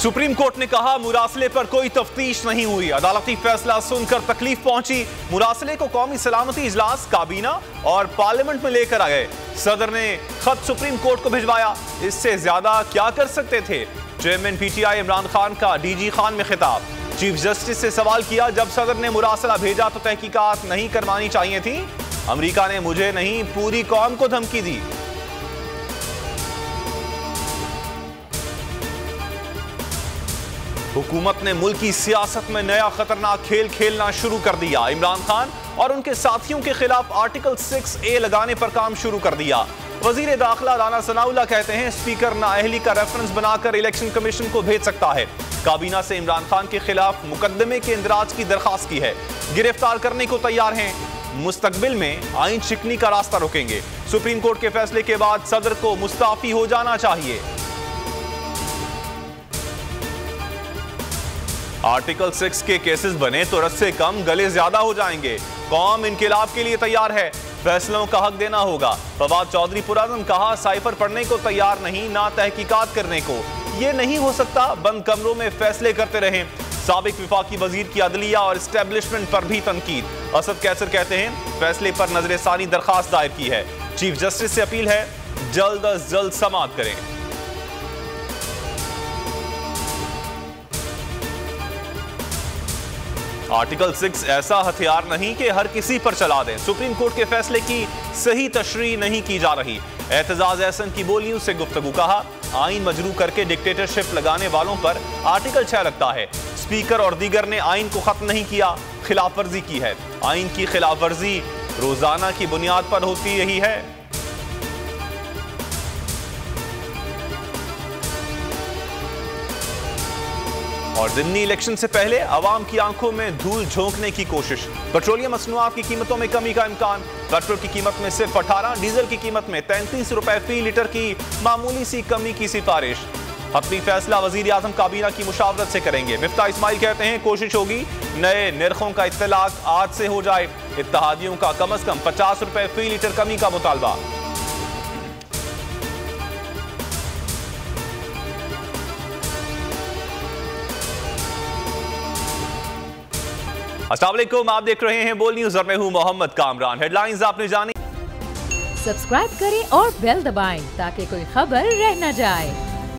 Supreme court ने कहा मुरासले पर कोई तफ्तीश नहीं हुई। अदालती फैसला सुनकर तकलीफ पहुंची। मुरासले को कौमी सलामती इजलास, काबीना और पार्लियामेंट में लेकर आ गए। सदर ने खत सुप्रीम कोर्ट को भिजवाया। इससे ज्यादा क्या कर सकते थे? चेयरमैन पीटीआई इमरान खान का डीजी खान में खिताब। चीफ जस्टिस से सवाल किया, जब सदर ने मुरासला भेजा तो तहकीकात नहीं करवानी चाहिए थी? अमेरिका ने मुझे नहीं पूरी कौम को धमकी दी। हुकूमत ने मुल्की सियासत में नया खतरनाक खेल खेलना शुरू कर दिया। इमरान खान और उनके साथियों के खिलाफ आर्टिकल 6A लगाने पर काम शुरू कर दिया। वजीर दाखिला राना सनाउल्लाह कहते हैं स्पीकर नाअहली का रेफरेंस बनाकर इलेक्शन कमीशन को भेज सकता है। काबीना से इमरान खान के खिलाफ मुकदमे के इंदराज की दरखास्त की है। गिरफ्तार करने को तैयार हैं। मुस्तकबिल में आइन शिकनी का रास्ता रोकेंगे। सुप्रीम कोर्ट के फैसले के बाद सदर को मुस्ताफी हो जाना चाहिए। आर्टिकल 6 के केसेस बने तो रस्से कम गले ज्यादा हो जाएंगे। कौम इनकिलाब के लिए तैयार है। फैसलों का हक देना होगा। फवाद चौधरी पुराजम कहा साइफर पढ़ने को तैयार नहीं, ना तहकीकात करने को। ये नहीं हो सकता, बंद कमरों में फैसले करते रहें। साबिक विफाकी वजीर की अदलिया और एस्टेब्लिशमेंट पर भी तनकीद। असद कैसर कहते हैं फैसले पर नजरसानी दरखास्त दायर की है। चीफ जस्टिस से अपील है जल्द अज जल्द समाअत करें। आर्टिकल 6 ऐसा हथियार नहीं कि हर किसी पर चला दें। सुप्रीम कोर्ट के फैसले की सही तशरीह नहीं की जा रही। एतजाज एहसन की बोलियों से गुफ्तगू। कहा आइन मजरू करके डिक्टेटरशिप लगाने वालों पर आर्टिकल 6 लगता है। स्पीकर और दीगर ने आइन को खत्म नहीं किया, खिलाफ वर्जी की है। आइन की खिलाफ वर्जी रोजाना की बुनियाद पर होती रही है। और ज़िमनी इलेक्शन से पहले आवाम की आंखों में धूल झोंकने की कोशिश। पेट्रोलियम मसनूआत की कीमतों में कमी का इम्कान। पेट्रोल की कीमत में सिर्फ 18, डीजल की कीमत में 33 रुपए फी लीटर की मामूली सी कमी की सिफारिश। हतमी फैसला वजीर आजम काबीना की मुशावरत से करेंगे। मिफ्ता इस्माइल कहते हैं कोशिश होगी नए निर्खों का इत्तलाक आज से हो जाए। इत्तेहादियों का कम अज कम 50 रुपए फी लीटर कमी का मुतालबा। अस्सलाम वालेकुम, आप देख रहे हैं बोल न्यूज और मैं हूं मोहम्मद कामरान। हेडलाइंस आपने जानी। सब्सक्राइब करें और बेल दबाएं ताकि कोई खबर रह न जाए।